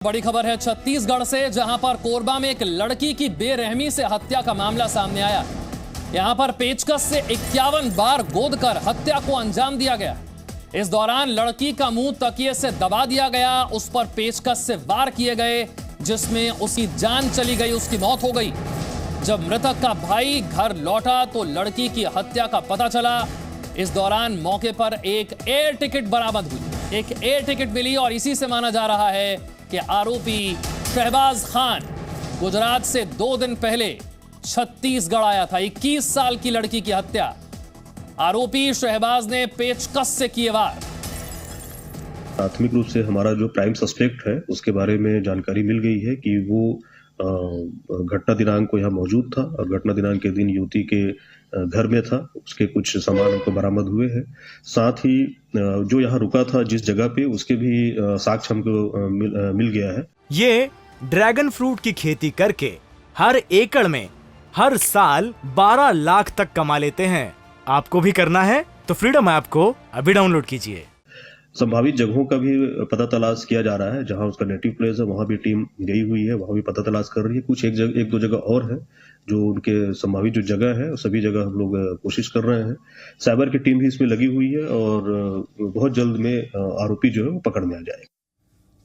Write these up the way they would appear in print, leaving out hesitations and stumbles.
बड़ी खबर है छत्तीसगढ़ से, जहां पर कोरबा में एक लड़की की बेरहमी से हत्या का मामला सामने आया। यहां पर पेचकस से 51 बार गोदकर हत्या को अंजाम दिया गया। इस दौरान लड़की का मुंह तकिए से दबा दिया गया, उस पर पेचकस से वार किए गए, जिसमें उसकी जान चली गई, उसकी मौत हो गई। जब मृतक का भाई घर लौटा तो लड़की की हत्या का पता चला। इस दौरान मौके पर एक एयर टिकट बरामद हुई, एक एयर टिकट मिली और इसी से माना जा रहा है कि आरोपी शहबाज खान गुजरात से 2 दिन पहले छत्तीसगढ़ आया था। 21 साल की लड़की की हत्या आरोपी शहबाज ने पेचकस से किए वार। प्राथमिक रूप से हमारा जो प्राइम सस्पेक्ट है उसके बारे में जानकारी मिल गई है कि वो घटना दिनांक को यहाँ मौजूद था और घटना दिनांक के दिन युवती के घर में था। उसके कुछ सामान हमको बरामद हुए हैं। साथ ही जो यहाँ रुका था जिस जगह पे, उसके भी साक्ष्य हमको मिल गया है। ये ड्रैगन फ्रूट की खेती करके हर एकड़ में हर साल 12 लाख तक कमा लेते हैं। आपको भी करना है तो फ्रीडम ऐप को अभी डाउनलोड कीजिए। संभावित जगहों का भी पता तलाश किया जा रहा है। जहां उसका नेटिव प्लेस है वहां भी टीम गई हुई है, वहां भी पता तलाश कर रही है। कुछ एक दो जगह और है जो उनके संभावित जो जगह है, सभी जगह हम लोग कोशिश कर रहे हैं। साइबर की टीम भी इसमें लगी हुई है और बहुत जल्द में आरोपी जो है वो पकड़ में आ जाएगा।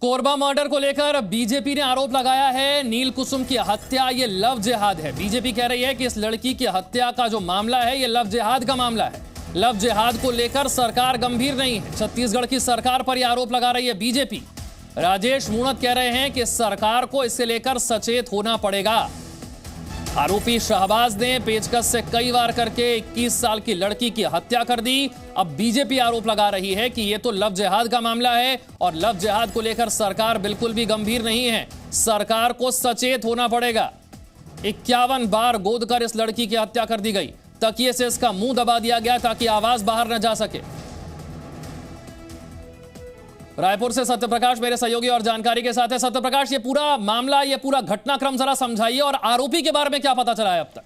कोरबा मर्डर को लेकर बीजेपी ने आरोप लगाया है, नील कुसुम की हत्या ये लव जिहाद है। बीजेपी कह रही है कि इस लड़की की हत्या का जो मामला है ये लव जिहाद का मामला है। लव जिहाद को लेकर सरकार गंभीर नहीं है। छत्तीसगढ़ की सरकार पर यह आरोप लगा रही है बीजेपी। राजेश मूणत कह रहे हैं कि सरकार को इसे लेकर सचेत होना पड़ेगा। आरोपी शहबाज ने पेचकस से कई वार करके 21 साल की लड़की की हत्या कर दी। अब बीजेपी आरोप लगा रही है कि यह तो लव जिहाद का मामला है और लव जिहाद को लेकर सरकार बिल्कुल भी गंभीर नहीं है। सरकार को सचेत होना पड़ेगा। 51 बार गोदकर इस लड़की की हत्या कर दी गई। तकिए से इसका मुंह दबा दिया गया ताकि आवाज बाहर न जा सके। रायपुर से सत्यप्रकाश मेरे सहयोगी और जानकारी के साथ है। सत्यप्रकाश, ये पूरा मामला, ये पूरा घटनाक्रम जरा समझाइए और आरोपी के बारे में क्या पता चला है अब तक?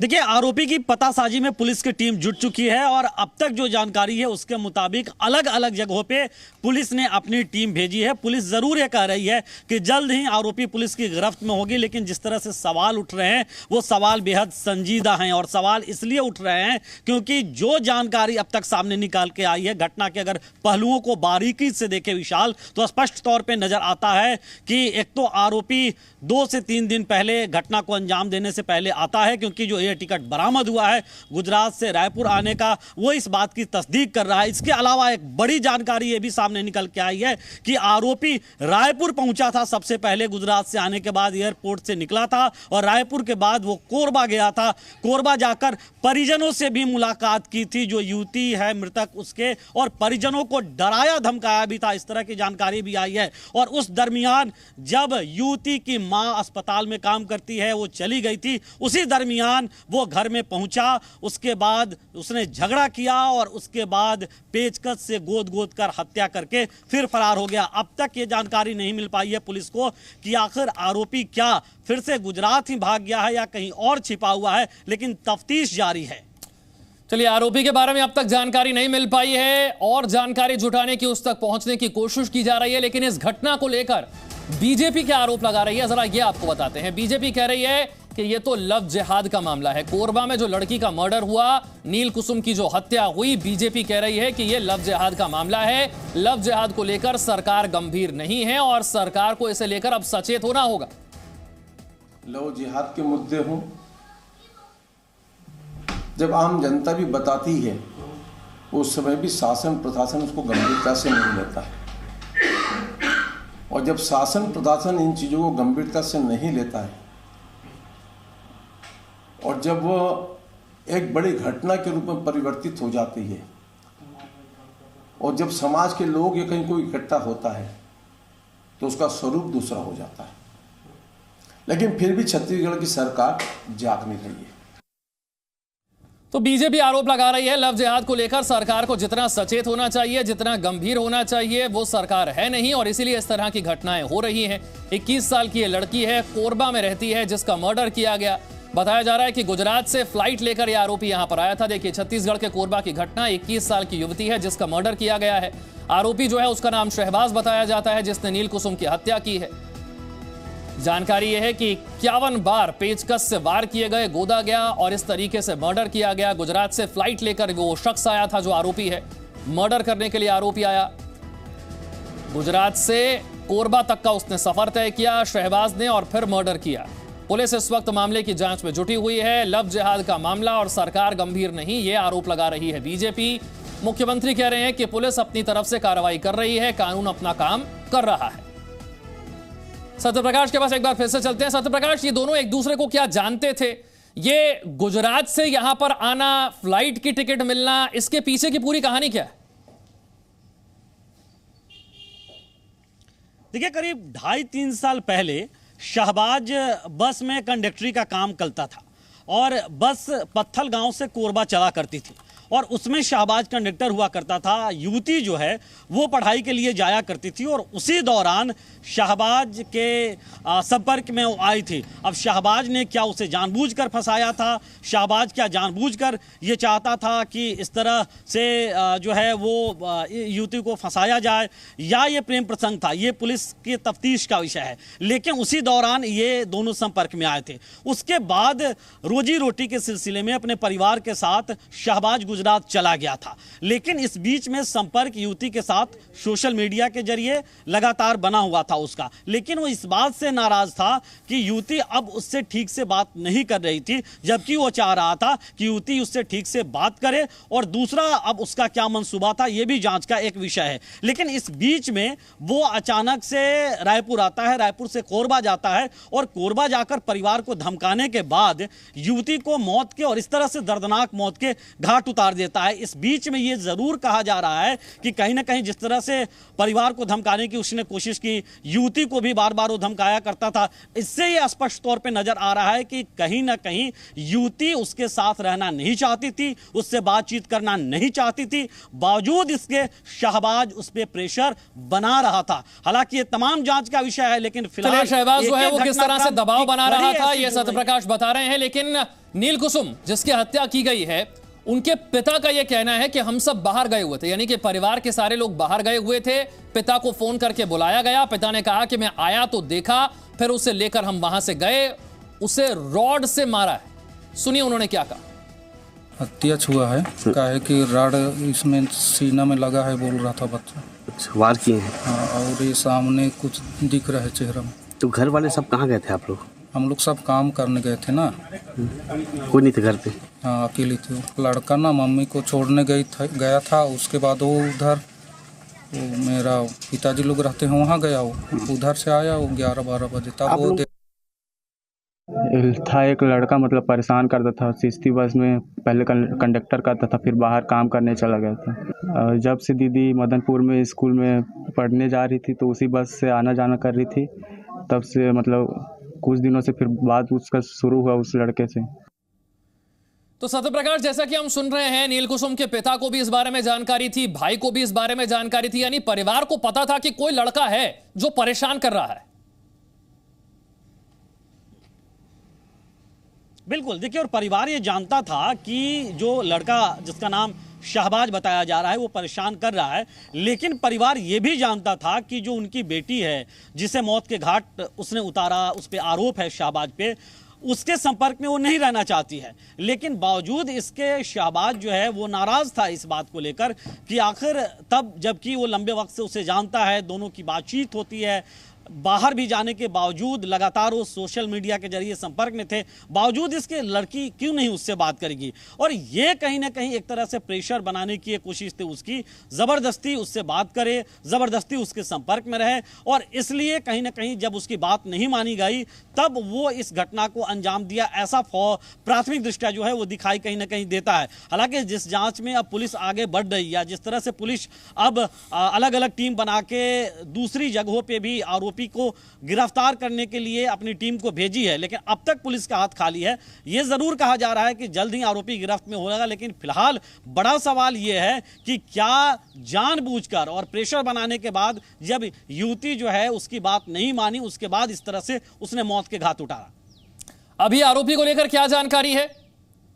देखिए, आरोपी की पतासाजी में पुलिस की टीम जुट चुकी है और अब तक जो जानकारी है उसके मुताबिक अलग अलग जगहों पे पुलिस ने अपनी टीम भेजी है। पुलिस जरूर ये कह रही है कि जल्द ही आरोपी पुलिस की गिरफ्त में होगी, लेकिन जिस तरह से सवाल उठ रहे हैं वो सवाल बेहद संजीदा हैं। और सवाल इसलिए उठ रहे हैं क्योंकि जो जानकारी अब तक सामने निकाल के आई है, घटना के अगर पहलुओं को बारीकी से देखे विशाल, तो स्पष्ट तौर पर नजर आता है कि एक तो आरोपी 2 से 3 दिन पहले घटना को अंजाम देने से पहले आता है, क्योंकि जो टिकट बरामद हुआ है गुजरात से रायपुर आने का, वो इस बात की तस्दीक कर रहा है। इसके अलावा एक बड़ी जानकारी ये भी सामने निकल के आई है कि आरोपी रायपुर पहुंचा था सबसे पहले। गुजरात से आने के बाद एयरपोर्ट से निकला था और रायपुर के बाद वो कोरबा गया था। कोरबा जाकर परिजनों से भी मुलाकात की थी, जो युवती है मृतक उसके, और परिजनों को डराया धमकाया भी था। इस तरह की जानकारी भी आई है। और उस दरमियान जब युवती की मां अस्पताल में काम करती है, वो चली गई थी, उसी दरमियान वो घर में पहुंचा। उसके बाद उसने झगड़ा किया और उसके बाद पेचकस से गोद कर हत्या करके फिर फरार हो गया। अब तक ये जानकारी नहीं मिल पाई है पुलिस को कि आखिर आरोपी क्या फिर से गुजरात ही भाग गया है या कहीं और छिपा हुआ है, लेकिन तफ्तीश जारी है। चलिए, आरोपी के बारे में अब तक जानकारी नहीं मिल पाई है और जानकारी जुटाने की, उस तक पहुंचने की कोशिश की जा रही है। लेकिन इस घटना को लेकर बीजेपी क्या आरोप लगा रही है, जरा ये आपको बताते हैं। बीजेपी कह रही है कि यह तो लव जिहाद का मामला है। कोरबा में जो लड़की का मर्डर हुआ, नील कुसुम की जो हत्या हुई, बीजेपी कह रही है कि यह लव जिहाद का मामला है। लव जिहाद को लेकर सरकार गंभीर नहीं है और सरकार को इसे लेकर अब सचेत होना होगा। लव जिहाद के मुद्दे हों, जब आम जनता भी बताती है उस समय भी शासन प्रशासन उसको गंभीरता से नहीं लेता है। और जब शासन प्रशासन इन चीज़ों को गंभीरता से नहीं लेता है और जब वो एक बड़ी घटना के रूप में परिवर्तित हो जाती है और जब समाज के लोग या कहीं कोई इकट्ठा होता है तो उसका स्वरूप दूसरा हो जाता है। लेकिन फिर भी छत्तीसगढ़ की सरकार जाग नहीं रही है। तो बीजेपी आरोप लगा रही है लव जिहाद को लेकर सरकार को जितना सचेत होना चाहिए, जितना गंभीर होना चाहिए, वो सरकार है नहीं और इसीलिए इस तरह की घटनाएं हो रही हैं। 21 साल की ये लड़की है, कोरबा में रहती है, जिसका मर्डर किया गया। बताया जा रहा है कि गुजरात से फ्लाइट लेकर यह आरोपी यहां पर आया था। देखिए, छत्तीसगढ़ के कोरबा की घटना, 21 साल की युवती है जिसका मर्डर किया गया है। आरोपी जो है उसका नाम शहबाज बताया जाता है, जिसने नील कुसुम की हत्या की है। जानकारी यह है कि 51 बार पेचकस से वार किए गए, गोदा गया और इस तरीके से मर्डर किया गया। गुजरात से फ्लाइट लेकर वो शख्स आया था जो आरोपी है, मर्डर करने के लिए आरोपी आया। गुजरात से कोरबा तक का उसने सफर तय किया शहबाज ने और फिर मर्डर किया। पुलिस इस वक्त मामले की जांच में जुटी हुई है। लव जिहाद का मामला और सरकार गंभीर नहीं, ये आरोप लगा रही है बीजेपी। मुख्यमंत्री कह रहे हैं कि पुलिस अपनी तरफ से कार्रवाई कर रही है, कानून अपना काम कर रहा है। सत्यप्रकाश के पास एक बार फिर से चलते हैं। सत्यप्रकाश, ये दोनों एक दूसरे को क्या जानते थे? ये गुजरात से यहां पर आना, फ्लाइट की टिकट मिलना, इसके पीछे की पूरी कहानी क्या है? देखिए, करीब 2.5-3 साल पहले शहबाज बस में कंडक्टरी का काम करता था और बस पत्थल गांव से कोरबा चला करती थी और उसमें शहबाज कंडक्टर हुआ करता था। युवती जो है वो पढ़ाई के लिए जाया करती थी और उसी दौरान शहबाज के संपर्क में वो आई थी। अब शहबाज ने क्या उसे जानबूझकर फंसाया था? शहबाज क्या जानबूझकर ये चाहता था कि इस तरह से जो है वो युवती को फंसाया जाए, या ये प्रेम प्रसंग था? ये पुलिस की तफ्तीश का विषय है। लेकिन उसी दौरान ये दोनों संपर्क में आए थे। उसके बाद रोजी रोटी के सिलसिले में अपने परिवार के साथ शहबाज गुजरात चला गया था। लेकिन इस बीच में संपर्क युवती के साथ सोशल मीडिया के जरिए लगातार बना हुआ था उसका। लेकिन वो इस बात से नाराज था कि युवती अब उससे ठीक से बात नहीं कर रही थी, जबकि वो चाह रहा था कि युवती उससे ठीक से बात करे। और दूसरा, अब उसका क्या मंसूबा था ये भी जांच का एक विषय है। लेकिन इस बीच में वो अचानक से रायपुर आता है, रायपुर से कोरबा जाता है और कोरबा जाकर परिवार को धमकाने के बाद युवती को मौत के और इस तरह से दर्दनाक मौत के घाट उतार देता है। इस बीच में ये जरूर कहा जा रहा है कि कहीं ना कहीं जिस तरह से परिवार को धमकाने की उसने कोशिश की, युवती को भी बार बार वो धमकाया करता था। इससे ये स्पष्ट तौर पे नजर आ रहा है कि कहीं ना कहीं युवती उसके साथ रहना नहीं चाहती थी, उससे बातचीत करना नहीं चाहती थी। बावजूद इसके शहबाज उस पर प्रेशर बना रहा था। हालांकि ये तमाम जांच का विषय है, लेकिन फिलहाल शहबाज जो है वो किस तरह से दबाव बना रहा था ये सत्यप्रकाश बता रहे हैं। लेकिन नील कुसुम जिसकी हत्या की गई है, उनके पिता का यह कहना है कि हम सब बाहर गए हुए थे, यानी कि परिवार के सारे लोग बाहर गए हुए थे। पिता को फोन करके बुलाया गया, पिता ने कहा कि मैं आया तो देखा, फिर उसे लेकर हम वहां से गए, उसे रॉड से मारा है। सुनिए उन्होंने क्या कहा। हत्या छुआ है, कहा है कि रॉड इसमें सीना में लगा है, बोल रहा था बच्चा। वार किए हैं? हाँ, और ये सामने कुछ दिख रहा है चेहरा में। तो घर वाले सब कहाँ गए थे आप लोग? हम लोग सब काम करने गए थे ना। कोई नहीं थे घर पे? हाँ, अकेली थी। लड़का ना मम्मी को छोड़ने गया था। उसके बाद वो उधर मेरा पिताजी लोग रहते हैं वहाँ गया, वो उधर से आया, वो 11-12 बजे तक वो था। एक लड़का मतलब परेशान करता था, सिस्ती बस में पहले कंडक्टर करता था, फिर बाहर काम करने चला गया था। जब से दीदी मदनपुर में स्कूल में पढ़ने जा रही थी तो उसी बस से आना जाना कर रही थी, तब से मतलब कुछ दिनों से फिर बात उसका शुरू हुआ उस लड़के से। तो सत्यप्रकाश, जैसा कि हम सुन रहे हैं, नील कुसुम के पिता को भी इस बारे में जानकारी थी, भाई को भी इस बारे में जानकारी थी, यानी परिवार को पता था कि कोई लड़का है जो परेशान कर रहा है। बिल्कुल, देखिए, और परिवार ये जानता था कि जो लड़का जिसका नाम शहबाज बताया जा रहा है वो परेशान कर रहा है। लेकिन परिवार ये भी जानता था कि जो उनकी बेटी है जिसे मौत के घाट उसने उतारा, उस पे आरोप है शहबाज पे, उसके संपर्क में वो नहीं रहना चाहती है। लेकिन बावजूद इसके शहबाज जो है वो नाराज था इस बात को लेकर कि आखिर तब जबकि वो लंबे वक्त से उसे जानता है, दोनों की बातचीत होती है, बाहर भी जाने के बावजूद लगातार वो सोशल मीडिया के जरिए संपर्क में थे, बावजूद इसके लड़की क्यों नहीं उससे बात करेगी? और ये कहीं ना कहीं एक तरह से प्रेशर बनाने की एक कोशिश थी उसकी, जबरदस्ती उससे बात करे, जबरदस्ती उसके संपर्क में रहे। और इसलिए कहीं ना कहीं जब उसकी बात नहीं मानी गई तब वो इस घटना को अंजाम दिया, ऐसा प्राथमिक दृष्टया जो है वो दिखाई कहीं ना कहीं देता है। हालांकि जिस जांच में अब पुलिस आगे बढ़ रही है, जिस तरह से पुलिस अब अलग अलग टीम बना के दूसरी जगहों पर भी आरोपी को गिरफ्तार करने के लिए अपनी टीम को भेजी है, लेकिन अब तक पुलिस का हाथ खाली है। यह जरूर कहा जा रहा है कि जल्द ही आरोपी गिरफ्त में होगा, लेकिन फिलहाल बड़ा सवाल यह है कि क्या जानबूझकर और प्रेशर बनाने के बाद जब युवती जो है उसकी बात नहीं मानी, उसके बाद इस तरह से उसने मौत के घाट उतारा। अभी आरोपी को लेकर क्या जानकारी है,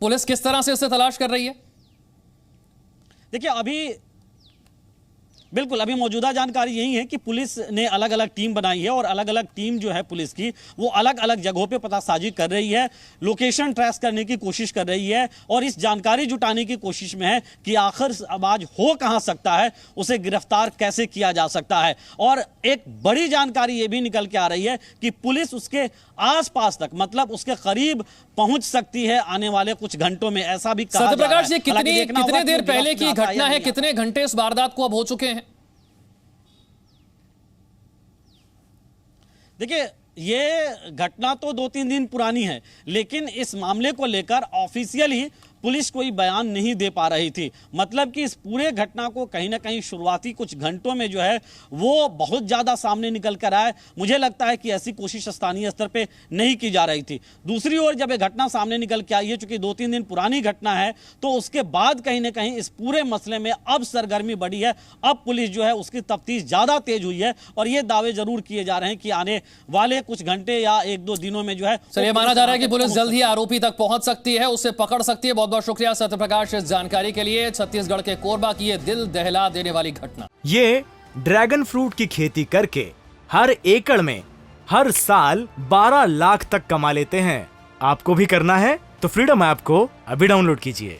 पुलिस किस तरह से उसे तलाश कर रही है? देखिए बिल्कुल अभी मौजूदा जानकारी यही है कि पुलिस ने अलग अलग टीम बनाई है और अलग अलग टीम जो है पुलिस की वो अलग अलग जगहों पे पतासाजी कर रही है, लोकेशन ट्रेस करने की कोशिश कर रही है और इस जानकारी जुटाने की कोशिश में है कि आखिर आवाज हो कहां सकता है, उसे गिरफ्तार कैसे किया जा सकता है। और एक बड़ी जानकारी ये भी निकल के आ रही है कि पुलिस उसके आसपास तक मतलब उसके करीब पहुंच सकती है आने वाले कुछ घंटों में, ऐसा भी कहा जा रहा है। सत्यप्रकाश, ये कितने देर पहले की घटना है, कितने घंटे इस वारदात को अब हो चुके हैं? देखिए ये घटना तो 2-3 दिन पुरानी है, लेकिन इस मामले को लेकर ऑफिशियली पुलिस कोई बयान नहीं दे पा रही थी। मतलब कि इस पूरे घटना को कहीं ना कहीं शुरुआती कुछ घंटों में जो है वो बहुत ज्यादा सामने निकल कर आया। मुझे लगता है कि ऐसी कोशिश स्थानीय स्तर पे नहीं की जा रही थी। दूसरी ओर जब ये घटना सामने निकल के आई है, चूंकि 2-3 दिन पुरानी घटना है, तो उसके बाद कहीं ना कहीं इस पूरे मसले में अब सरगर्मी बढ़ी है। अब पुलिस जो है उसकी तफ्तीश ज्यादा तेज हुई है और ये दावे जरूर किए जा रहे हैं कि आने वाले कुछ घंटे या 1-2 दिनों में जो है चलिए माना जा रहा है कि पुलिस जल्द ही आरोपी तक पहुंच सकती है, उसे पकड़ सकती है। बहुत बहुत शुक्रिया सत्यप्रकाश इस जानकारी के लिए। छत्तीसगढ़ के कोरबा की ये दिल दहला देने वाली घटना। ये ड्रैगन फ्रूट की खेती करके हर एकड़ में हर साल 12 लाख तक कमा लेते हैं। आपको भी करना है तो फ्रीडम ऐप को अभी डाउनलोड कीजिए।